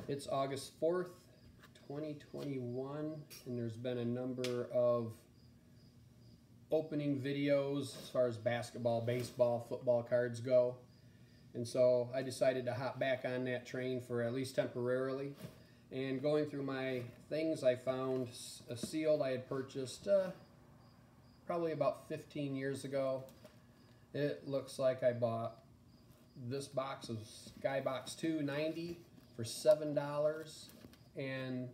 It's August 4th, 2021, and there's been a number of opening videos as far as basketball, baseball, football cards go. And so I decided to hop back on that train for at least temporarily. And going through my things, I found a seal I had purchased probably about 15 years ago. It looks like I bought this box of Skybox 290 for $7 and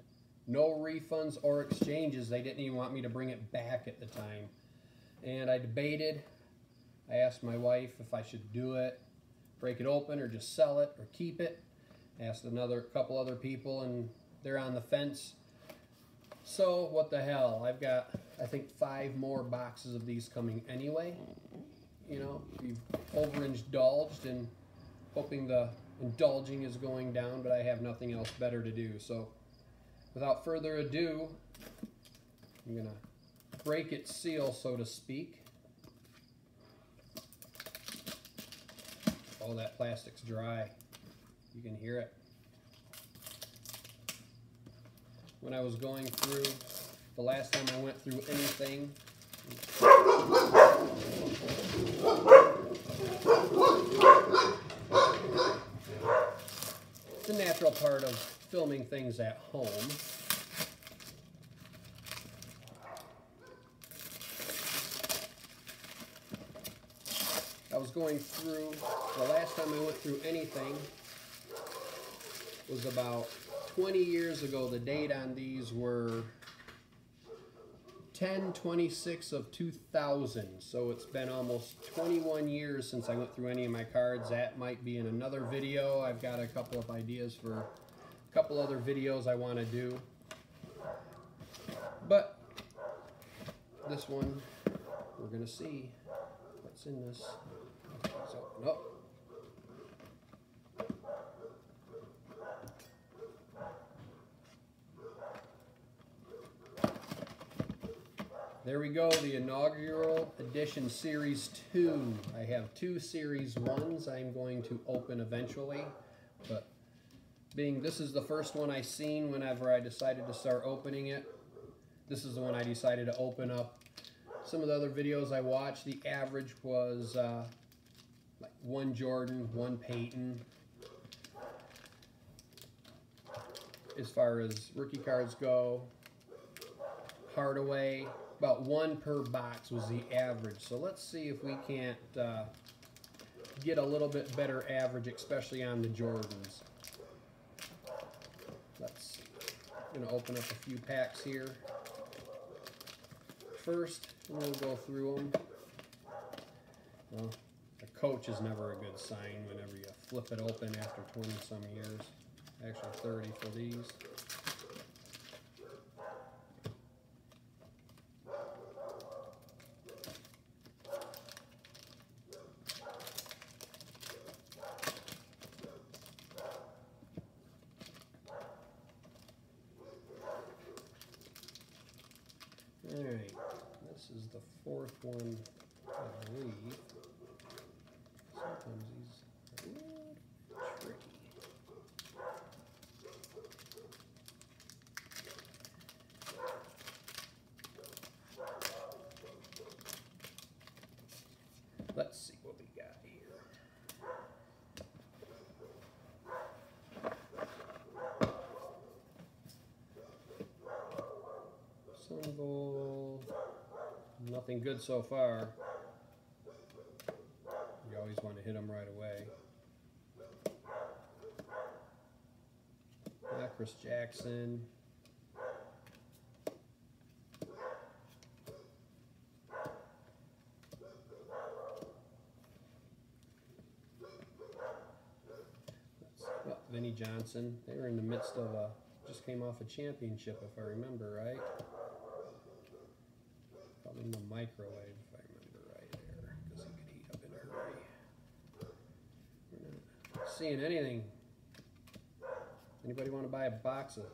no refunds or exchanges. They didn't even want me to bring it back at the time. And I debated. I asked my wife if I should do it, break it open, or just sell it or keep it. Asked couple other people, and they're on the fence. So what the hell? I've got, I think, 5 more boxes of these coming anyway. You know, we've overindulged and hoping the indulging is going down, but I have nothing else better to do. So without further ado, I'm gonna break its seal, so to speak. Oh, that plastic's dry. You can hear it. When I was going through, the last time I went through anything, it's a natural part of filming things at home. I was going through, the last time I went through anything was about 20 years ago. The date on these were 10/26 of 2000, so it's been almost 21 years since I went through any of my cards. That might be in another video. I've got a couple of ideas for a couple other videos I want to do, but this one we're gonna see what's in this. So, nope. There we go, the inaugural edition Series 2. I have 2 Series 1s I'm going to open eventually, but being this is the first one I seen whenever I decided to start opening it, this is the one I decided to open up. Some of the other videos I watched, the average was like 1 Jordan, 1 Payton. As far as rookie cards go, Hardaway, about 1 per box was the average. So let's see if we can't get a little bit better average, especially on the Jordans. Let's see. I'm going to open up a few packs here first, and we'll go through them. Well, a coach is never a good sign whenever you flip it open after 20-some years. Actually 30 for these. Alright, this is the 4th one, I believe. Sometimes these are a little tricky. Let's see what we got here. Symbol, nothing good so far. You always want to hit them right away. Chris Jackson. Vinnie Johnson. They were in the midst of just came off a championship, if I remember right. Probably in the microwave, if I remember right there, because he could heat up in a hurry. We're not seeing anything. Anybody want to buy a box of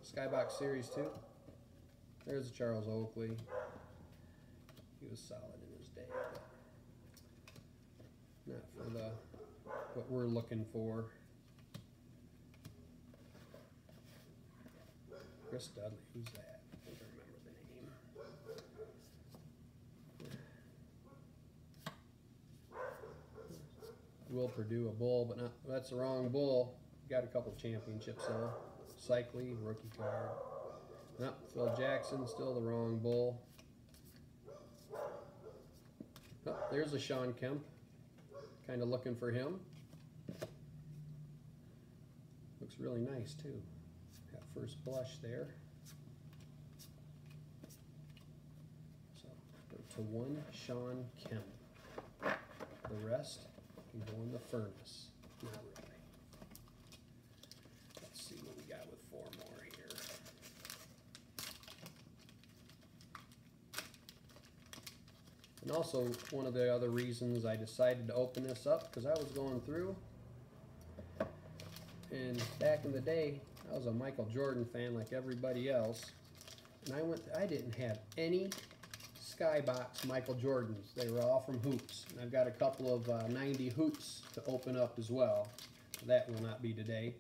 Skybox Series 2? There's Charles Oakley. He was solid in his day, but not for what we're looking for. Chris Dudley, who's that? I can't remember the name. Will Purdue, a bull, but not, that's the wrong bull. Got a couple championships though. Cycli, rookie card. Nope, Phil Jackson, still the wrong bull. Oh, there's a Sean Kemp. Kind of looking for him. Looks really nice too. Got first blush there. So to one Sean Kemp. The rest can go in the furnace. Not really. Let's see what we got with four more here. And also one of the other reasons I decided to open this up, because I was going through, and back in the day I was a Michael Jordan fan like everybody else, and I didn't have any Skybox Michael Jordans. They were all from Hoops, and I've got a couple of 90 Hoops to open up as well. That will not be today,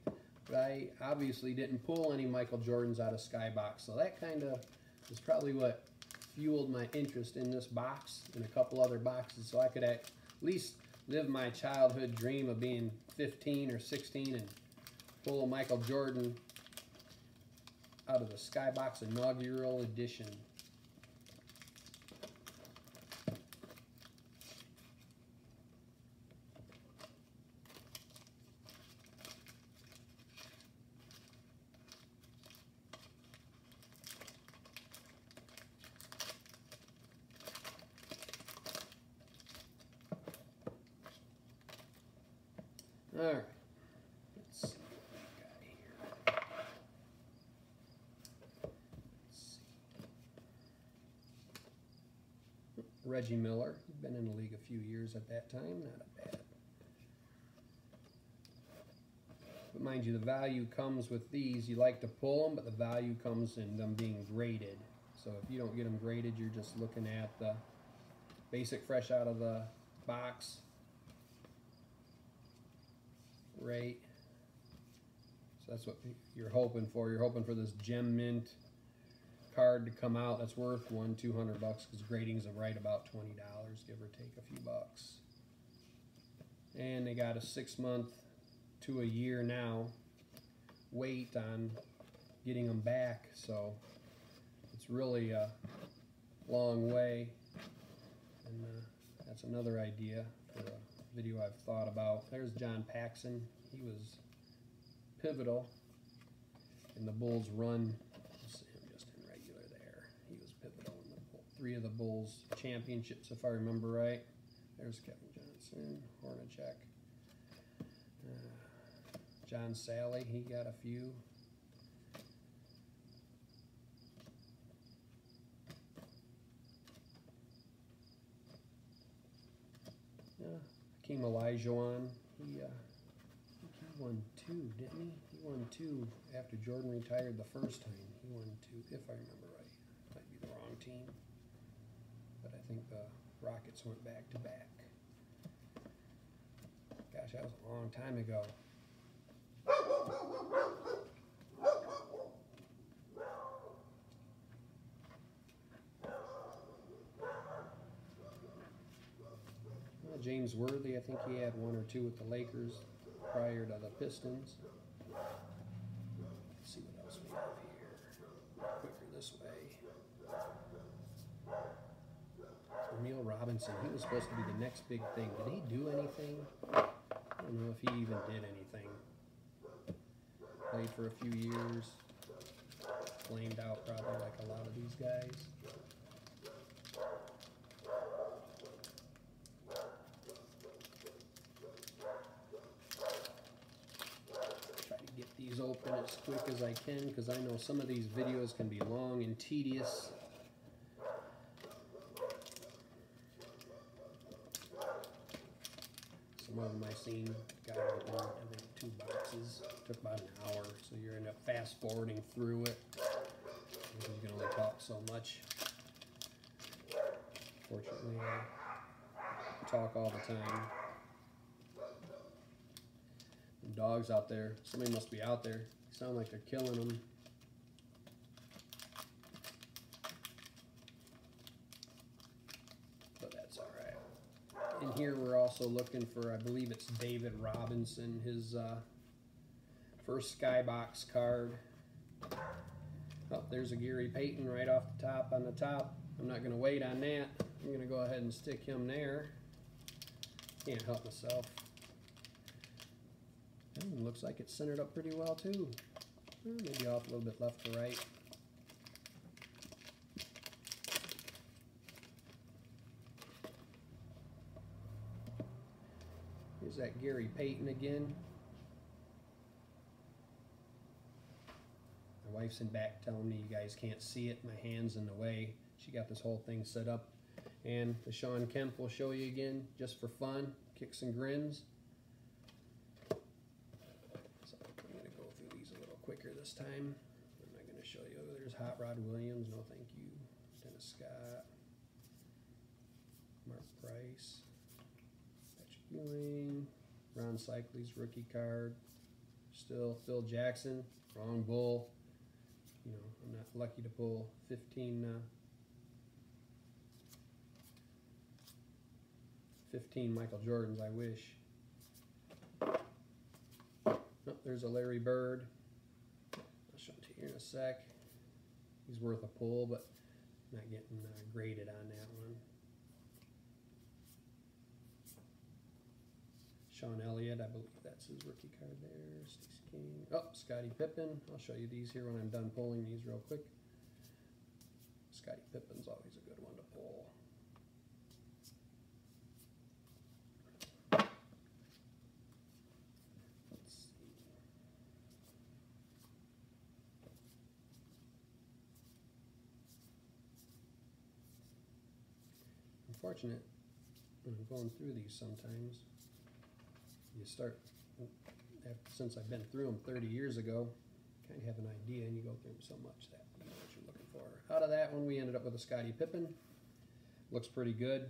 but I obviously didn't pull any Michael Jordans out of Skybox, so that kind of is probably what fueled my interest in this box and a couple other boxes, so I could at least live my childhood dream of being 15 or 16 and pull a Michael Jordan out of the Skybox inaugural edition. All right, let's see what we got here. Let's see. Reggie Miller, he's been in the league a few years at that time, not a bad. But mind you, the value comes with these. You like to pull them, but the value comes in them being graded. So if you don't get them graded, you're just looking at the basic fresh out of the box. Right, so that's what you're hoping for. You're hoping for this gem mint card to come out that's worth $200 because grading's right about $20, give or take a few bucks. And they got a 6 month to a year now wait on getting them back, so it's really a long way. And that's another idea for a video I've thought about. There's John Paxson. He was pivotal in the Bulls' run. Let's see him just in regular there. He was pivotal in the 3 of the Bulls' championships, if I remember right. There's Kevin Johnson, Hornacek, John Sally. He got a few. Hakeem Olajuwon, he won 2, didn't he? He won 2 after Jordan retired the first time. He won 2, if I remember right. Might be the wrong team, but I think the Rockets went back to back. Gosh, that was a long time ago. James Worthy, I think he had 1 or 2 with the Lakers prior to the Pistons. Let's see what else we have here. Quicker this way. Emil Robinson, he was supposed to be the next big thing. Did he do anything? I don't know if he even did anything. Played for a few years. Flamed out probably like a lot of these guys. These open as quick as I can because I know some of these videos can be long and tedious. Some of them I've seen got open, I think 2 boxes. Took about an hour, so you end up fast forwarding through it because you can only talk so much. Fortunately, I talk all the time. Dogs out there. Somebody must be out there. They sound like they're killing them. In here we're also looking for, I believe it's David Robinson, his first Skybox card. Oh, there's a Gary Payton right off the top on the top. I'm not going to wait on that. I'm going to go ahead and stick him there. Can't help myself. And looks like it's centered up pretty well too. Maybe off a little bit left to right. Here's that Gary Payton again. My wife's in back telling me you guys can't see it. My hand's in the way. She got this whole thing set up. And the Sean Kemp will show you again, just for fun, kicks and grins. So I'm going to go through these a little quicker this time. I'm not going to show you. There's Hot Rod Williams, no thank you. Dennis Scott. Mark Price. Patrick Ewing. Ron Cycley's rookie card. Still Phil Jackson. Wrong bull. You know, I'm not lucky to pull 15 Michael Jordans, I wish. Oh, there's a Larry Bird. I'll show it to you in a sec. He's worth a pull, but not getting graded on that one. Sean Elliott, I believe that's his rookie card there. Stacey King. Oh, Scottie Pippen. I'll show you these here when I'm done pulling these real quick. Scottie Pippen's always a good one to pull. Let's see. Unfortunate when I'm going through these sometimes. You start, since I've been through them 30 years ago, kind of have an idea, and you go through them so much that you know what you're looking for. Out of that one, we ended up with a Scottie Pippen. Looks pretty good.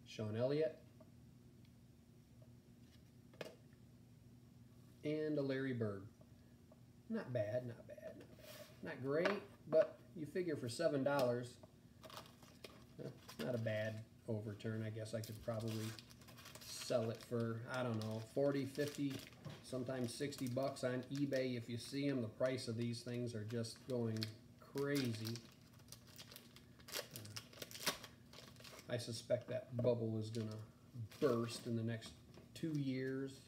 Sean Elliott. And a Larry Bird. Not bad, not bad, not bad. Not great, but you figure for $7, not a bad overturn. I guess I could probably sell it for, I don't know, 40, 50, sometimes 60 bucks on eBay. If you see them, the price of these things are just going crazy. I suspect that bubble is going to burst in the next 2 years,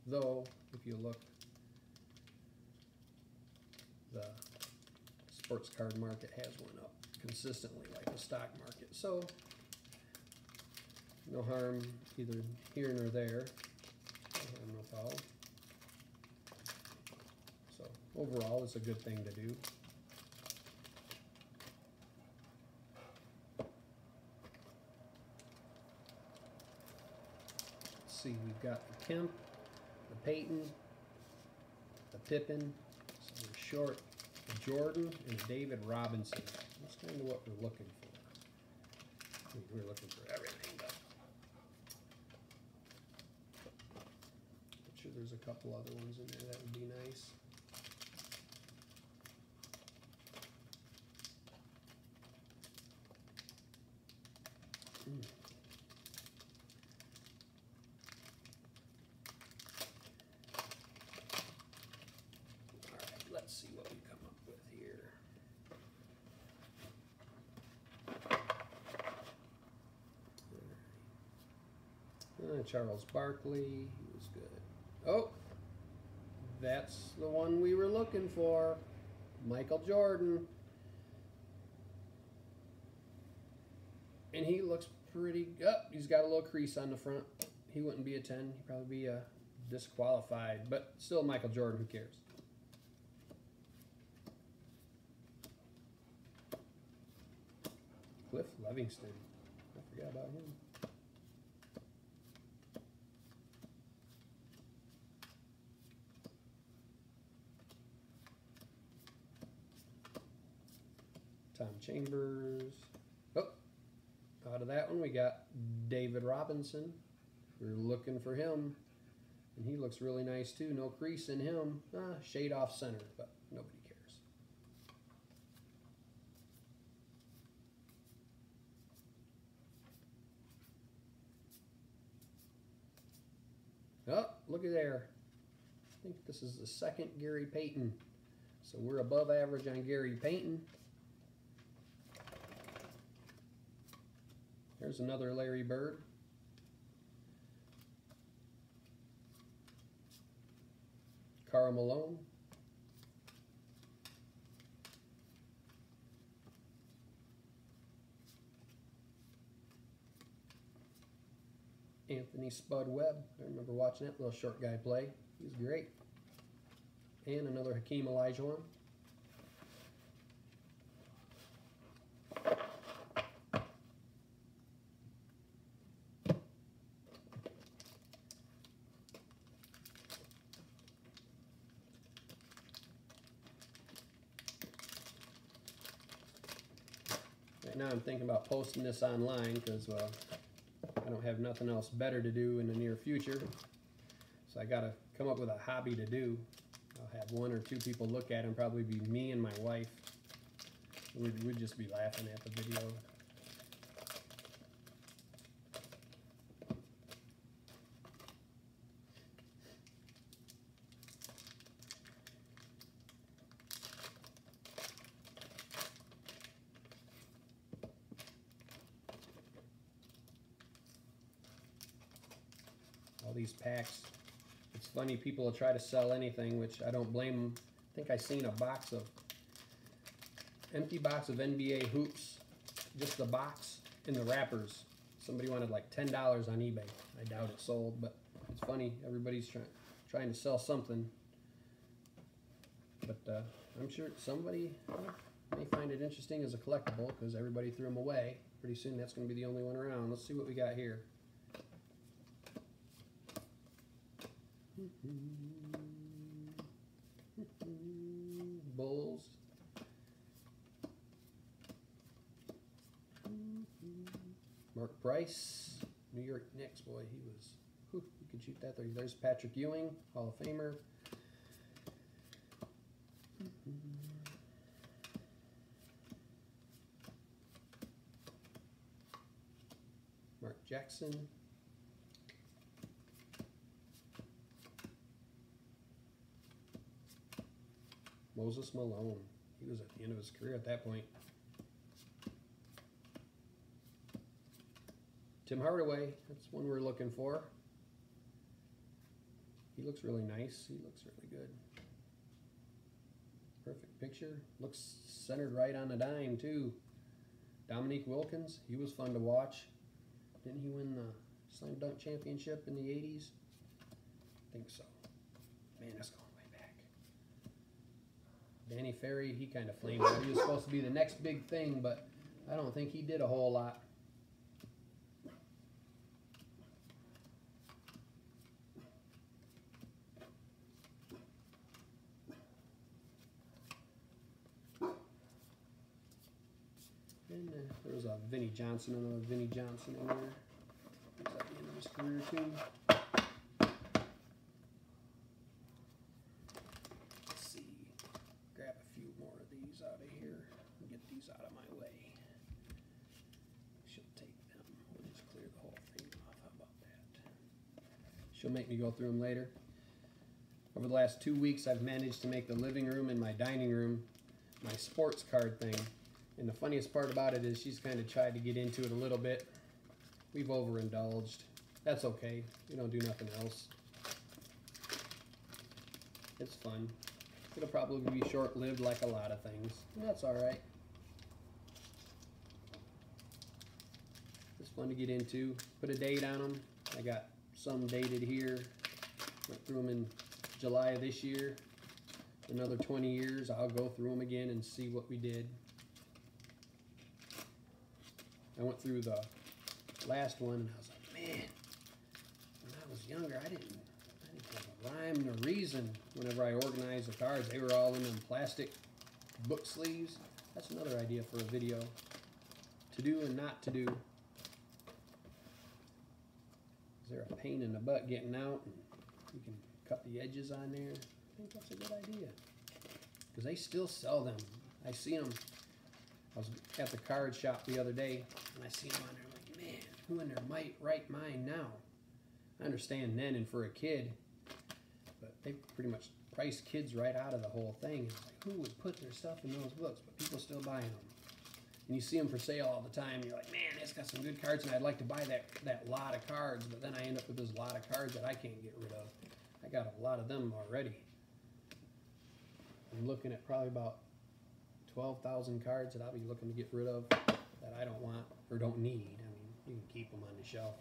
though if you look, the sports card market has went up consistently like the stock market. So no harm either here nor there. No foul. So overall, it's a good thing to do. Let's see, we've got the Kemp, the Payton, the Pippen, so we're short a Jordan and a David Robinson. That's kind of what we're looking for. We're looking for everything, but I'm sure there's a couple other ones in there that would be nice. All right, let's see what we come up with here. Charles Barkley, he was good. Oh, that's the one we were looking for. Michael Jordan. And he looks pretty good. Oh, he's got a little crease on the front. He wouldn't be a 10. He'd probably be a disqualified. But still Michael Jordan, who cares? Cliff Livingston. I forgot about him. Tom Chambers. Oh, out of that one we got David Robinson. We're looking for him, and he looks really nice too. No crease in him. Shade off center, but nobody cares. Oh, look at there. I think this is the second Gary Payton. So we're above average on Gary Payton. There's another Larry Bird. Karl Malone. Anthony Spud Webb. I remember watching that little short guy play. He was great. And another Hakeem Olajuwon. Right now I'm thinking about posting this online because, well, I don't have nothing else better to do in the near future. So I got to come up with a hobby to do. I'll have one or two people look at it, and probably be me and my wife. We'd just be laughing at the video. All these packs. It's funny, people will try to sell anything, which I don't blame them. I think I seen a box of, empty box of NBA hoops, just the box and the wrappers. Somebody wanted like $10 on eBay. I doubt it sold, but it's funny, everybody's trying to sell something. But I'm sure somebody may find it interesting as a collectible because everybody threw them away. Pretty soon that's going to be the only one around. Let's see what we got here. Bulls. Mark Price, New York Knicks. Boy, he was, you could shoot that there. There's Patrick Ewing, Hall of Famer. Mark Jackson. Moses Malone. He was at the end of his career at that point. Tim Hardaway. That's one we're looking for. He looks really nice. He looks really good. Perfect picture. Looks centered right on the dime, too. Dominique Wilkins. He was fun to watch. Didn't he win the Slam Dunk Championship in the 80s? I think so. Man, that's going way back. Danny Ferry, he kind of flamed out. He was supposed to be the next big thing, but I don't think he did a whole lot. And there was a Vinnie Johnson, another Vinnie Johnson in there. He was at the end of his career, too. Let's see. Grab a few more of these out of here and get these out of my way. She'll take them. We'll just clear the whole thing off. How about that? She'll make me go through them later. Over the last 2 weeks, I've managed to make the living room and my dining room my sports card thing. And the funniest part about it is she's kind of tried to get into it a little bit. We've overindulged. That's okay. We don't do nothing else. It's fun. It'll probably be short-lived like a lot of things. And that's all right. It's fun to get into. Put a date on them. I got some dated here. Went through them in July of this year. Another 20 years, I'll go through them again and see what we did. I went through the last one and I was like, man, when I was younger, I didn't have a rhyme or reason whenever I organized the cards. They were all in them plastic book sleeves. That's another idea for a video. To do and not to do. Is there a pain in the butt getting out? And you can cut the edges on there. I think that's a good idea. Because they still sell them. I see them. I was at the card shop the other day, and I seen them on there. I'm like, man, who in their right mind now? I understand then and for a kid, but they pretty much price kids right out of the whole thing. It's like, who would put their stuff in those books? But people still buying them. And you see them for sale all the time. You're like, man, it's got some good cards, and I'd like to buy that lot of cards, but then I end up with this lot of cards that I can't get rid of. I got a lot of them already. I'm looking at probably about 12,000 cards that I'll be looking to get rid of that I don't want or don't need. I mean, you can keep them on the shelf.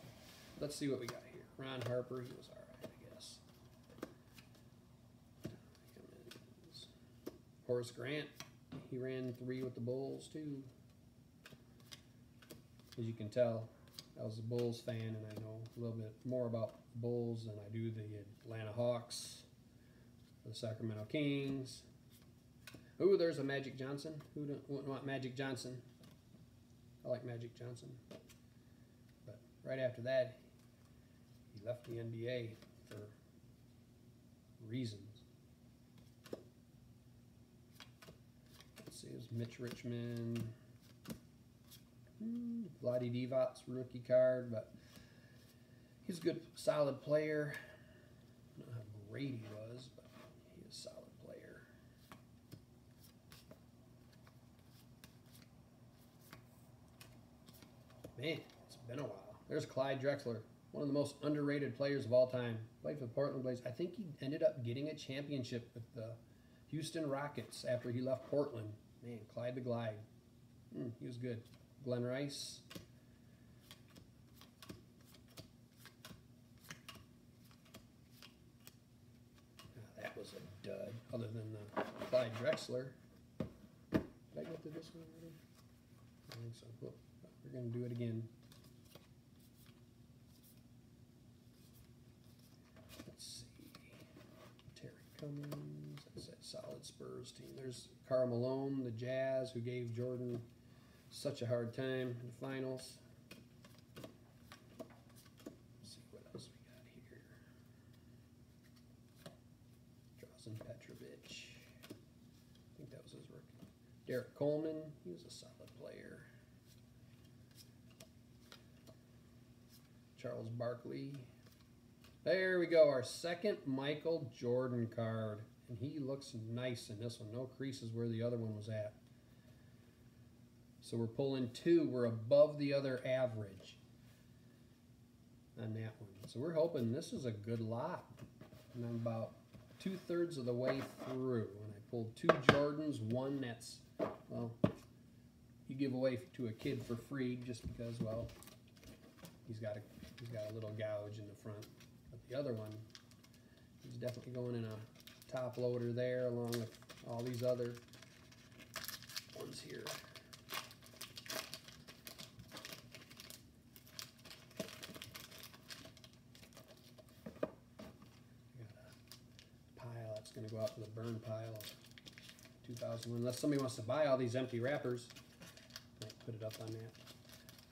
Let's see what we got here. Ron Harper, he was all right, I guess. Horace Grant, he ran 3 with the Bulls too. As you can tell, I was a Bulls fan, and I know a little bit more about the Bulls than I do the Atlanta Hawks, the Sacramento Kings. Ooh, there's a Magic Johnson. Who wouldn't want Magic Johnson? I like Magic Johnson. But right after that, he left the NBA for reasons. Let's see, it was Mitch Richmond. Vlade Divac's rookie card, but he's a good, solid player. I don't know how great he was, but he is a solid player. Man, it's been a while. There's Clyde Drexler, one of the most underrated players of all time. Played for the Portland Blazers. I think he ended up getting a championship with the Houston Rockets after he left Portland. Man, Clyde the Glide. He was good. Glenn Rice. That was a dud, other than the Clyde Drexler. Did I go through this one already? I think so. Well, we're going to do it again. Let's see. Terry Cummings. That's that solid Spurs team. There's Karl Malone, the Jazz, who gave Jordan such a hard time in the finals. Let's see what else we got here. Drazen Petrovic. I think that was his rookie. Derek Coleman. He was a solid player. Charles Barkley. There we go. Our second Michael Jordan card. And he looks nice in this one. No creases where the other one was at. So we're pulling 2. We're above the other average on that one. So we're hoping this is a good lot. And I'm about 2/3 of the way through. And I pulled 2 Jordans, one that's, well, you give away to a kid for free just because, well, he's got a little gouge in the front. But the other one, he's definitely going in a top loader there along with all these other ones here. Going to go out to the burn pile of 2001. Unless somebody wants to buy all these empty wrappers, I might put it up on that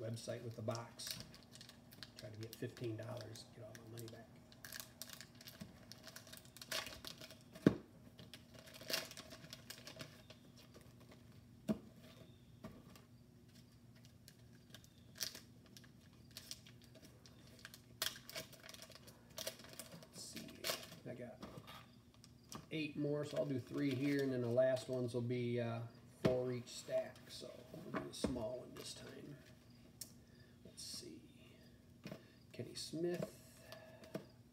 website with the box. Try to get $15, get all my money back. Let's see, I got 8 more, so I'll do 3 here, and then the last ones will be 4 each stack. So I'll do a small one this time. Let's see. Kenny Smith,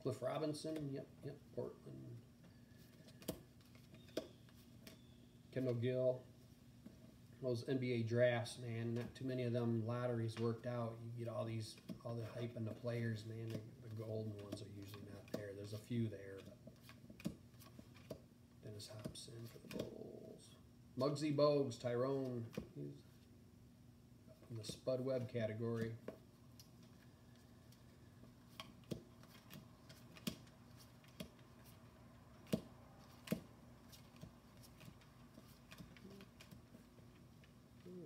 Cliff Robinson, yep, Portland. Kendall Gill. Those NBA drafts, man, not too many of them lotteries worked out. You get all the hype in the players, man. The golden ones are usually not there. There's a few there. Hobson for the Bulls. Muggsy Bogues, Tyrone. He's in the Spud Webb category.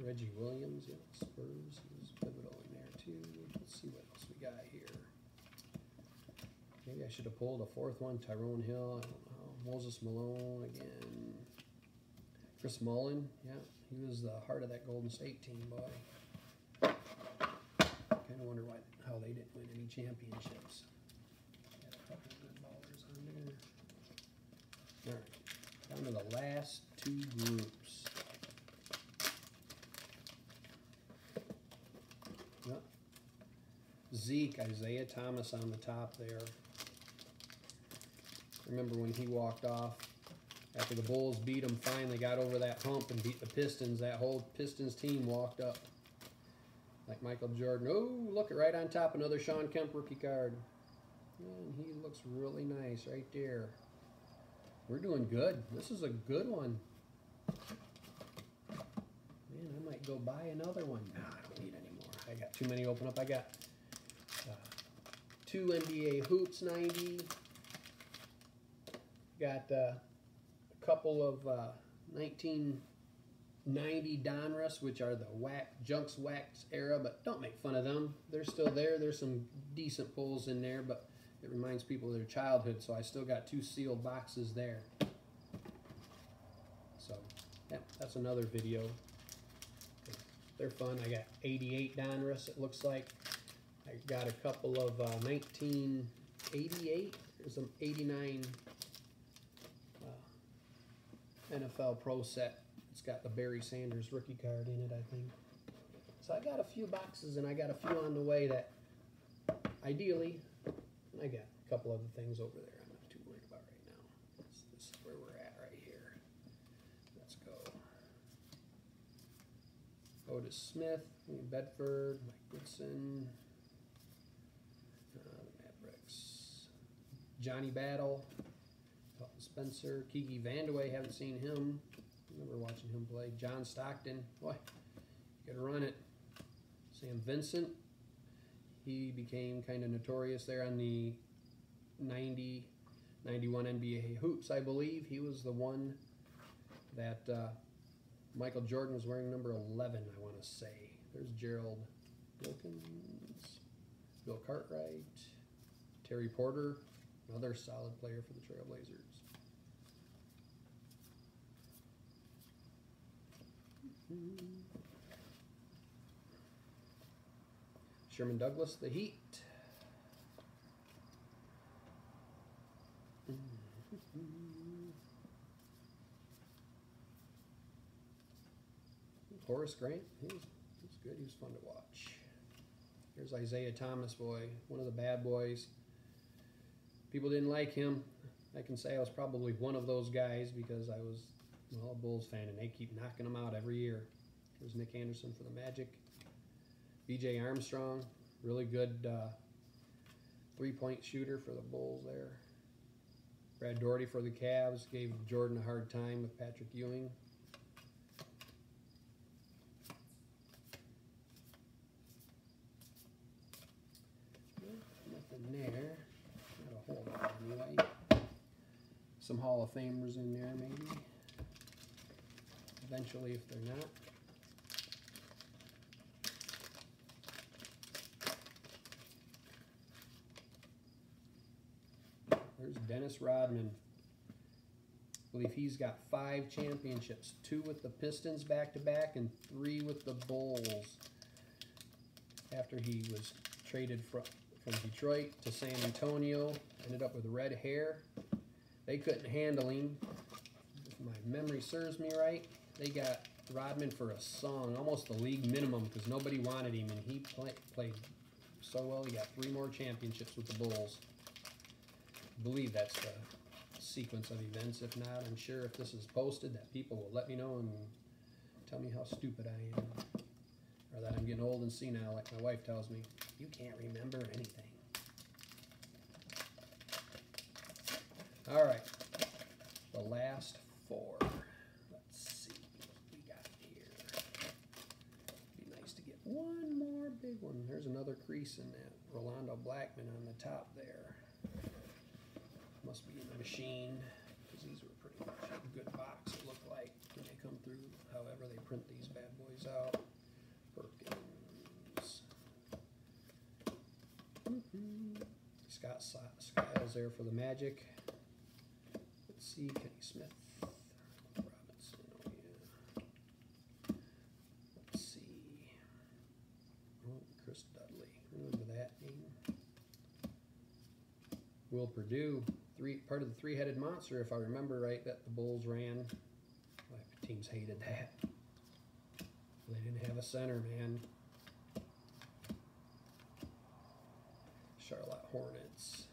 Reggie Williams, yeah, Spurs. He was pivotal in there too. Let's see what else we got here. Maybe I should have pulled a 4th one. Tyrone Hill. I don't know. Moses Malone again. Chris Mullin, yeah, he was the heart of that Golden State team, boy. Kind of wonder how they didn't win any championships. the last two groups. Yep. Zeke, Isaiah Thomas on the top there. Remember when he walked off after the Bulls beat him, finally got over that hump and beat the Pistons. That whole Pistons team walked up like Michael Jordan. Oh, look, right on top, another Sean Kemp rookie card. And he looks really nice right there. We're doing good. This is a good one. Man, I might go buy another one. No, I don't need any more. I got too many open up. I got 2 NBA Hoops 90. Got a couple of 1990 Donruss, which are the Junks Wax era, but don't make fun of them. They're still there. There's some decent pulls in there, but it reminds people of their childhood, so I still got 2 sealed boxes there. So, yeah, that's another video. They're fun. I got 88 Donruss, it looks like. I got a couple of 1988. There's some 89 NFL Pro set. It's got the Barry Sanders rookie card in it, I think. So I got a few boxes, and I got a few on the way that, ideally, I got a couple other things over there I'm not too worried about right now. This is where we're at right here. Let's go. Otis Smith, Bedford, Mike Goodson, the Mavericks, Johnny Battle, Dalton Spencer, Kiki Vandeweghe, haven't seen him. I remember watching him play. John Stockton, boy, you gotta run it. Sam Vincent, he became kind of notorious there on the 90, 91 NBA Hoops, I believe. He was the one that Michael Jordan was wearing number 11, I want to say. There's Gerald Wilkins, Bill Cartwright, Terry Porter, another solid player for the Trailblazers. Sherman Douglas, the Heat. Horace Grant, he was good. He was fun to watch. Here's Isaiah Thomas, boy, one of the bad boys. People didn't like him. I can say I was probably one of those guys because I was, well, a Bulls fan, and they keep knocking them out every year. Here's Nick Anderson for the Magic. B.J. Armstrong, really good three-point shooter for the Bulls there. Brad Daugherty for the Cavs, gave Jordan a hard time with Patrick Ewing. Nothing there. Not a whole lot anyway. Some Hall of Famers in there maybe. Eventually if they're not. There's Dennis Rodman. I believe he's got 5 championships, 2 with the Pistons back-to-back and 3 with the Bulls. After he was traded from Detroit to San Antonio, ended up with red hair. They couldn't handle him. If my memory serves me right, they got Rodman for a song, almost the league minimum, because nobody wanted him, and he played so well. He got 3 more championships with the Bulls. I believe that's the sequence of events. If not, I'm sure if this is posted that people will let me know and tell me how stupid I am, or that I'm getting old and senile like my wife tells me. You can't remember anything. All right, the last 4. Let's see what we got here. Be nice to get one more big one. There's another crease in that. Rolando Blackman on the top there. Must be in the machine, because these were pretty much a good box, it looked like, when they come through. However, they print these bad boys out. Perkins. Scott Skiles there for the Magic. Let's see, Kenny Smith. Robinson, oh yeah. Let's see. Oh, Chris Dudley. Remember that name? Will Perdue. part of the three-headed monster, if I remember right, that the Bulls ran. My teams hated that. They didn't have a center, man. Charlotte Hornets.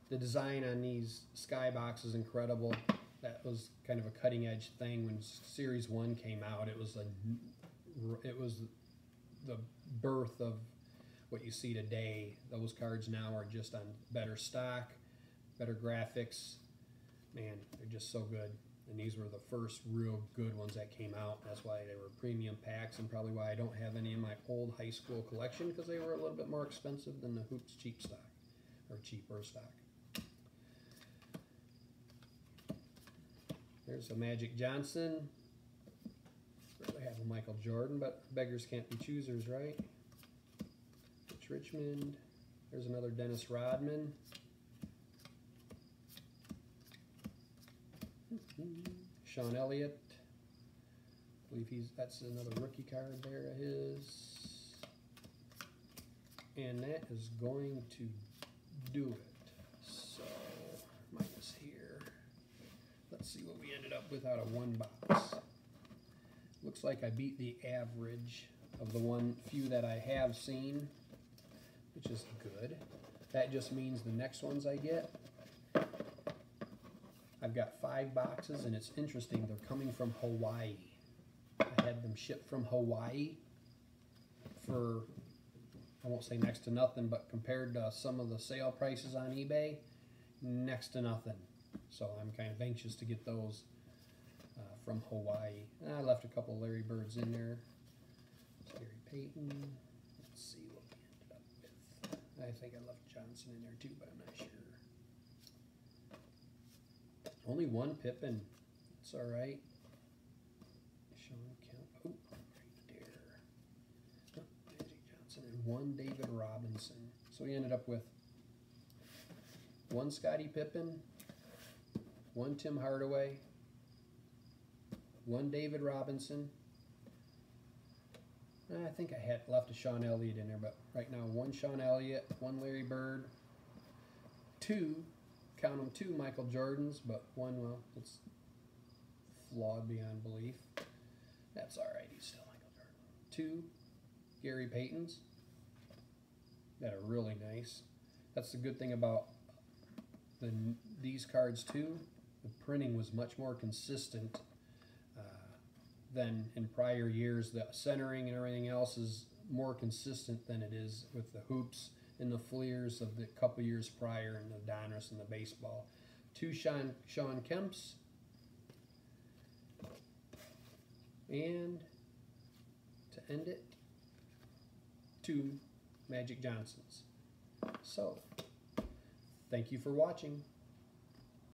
The design on these Skybox is incredible. That was kind of a cutting-edge thing when Series 1 came out. It was the birth of what you see today. Those cards now are just on better stock, better graphics. Man, they're just so good. And these were the first real good ones that came out. That's why they were premium packs, and probably why I don't have any in my old high school collection, because they were a little bit more expensive than the Hoops cheap stock, or cheaper stock. There's a Magic Johnson. Really have a Michael Jordan, but beggars can't be choosers, right? Rich Richmond. There's another Dennis Rodman. Sean Elliott. I believe that's another rookie card there of his. And that is going to do it. So, minus here. Let's see what we ended up with out of one box. Looks like I beat the average of the few that I have seen, which is good. That just means the next ones I get. I've got 5 boxes, and it's interesting. They're coming from Hawaii. I had them shipped from Hawaii for, I won't say next to nothing, but compared to some of the sale prices on eBay, next to nothing. So I'm kind of anxious to get those from Hawaii. I left a couple of Larry Birds in there. Gary Payton. Let's see what we ended up with. I think I left Johnson in there too, but I'm not sure. Only one Pippen. It's all right. Sean Kemp. Oh, right there. Oh, Magic Johnson and one David Robinson. So we ended up with one Scottie Pippen, one Tim Hardaway, one David Robinson. I think I had left a Sean Elliott in there, but right now one Sean Elliott, one Larry Bird, 2, count them 2 Michael Jordans, but one, well, it's flawed beyond belief. That's all right, he's still Michael Jordan. 2 Gary Paytons that are really nice. That's the good thing about these cards too. The printing was much more consistent than in prior years. The centering and everything else is more consistent than it is with the Hoops and the Fleers of the couple years prior, and the Donruss and the baseball. 2 Sean Kemps, and to end it, 2 Magic Johnsons. So, thank you for watching.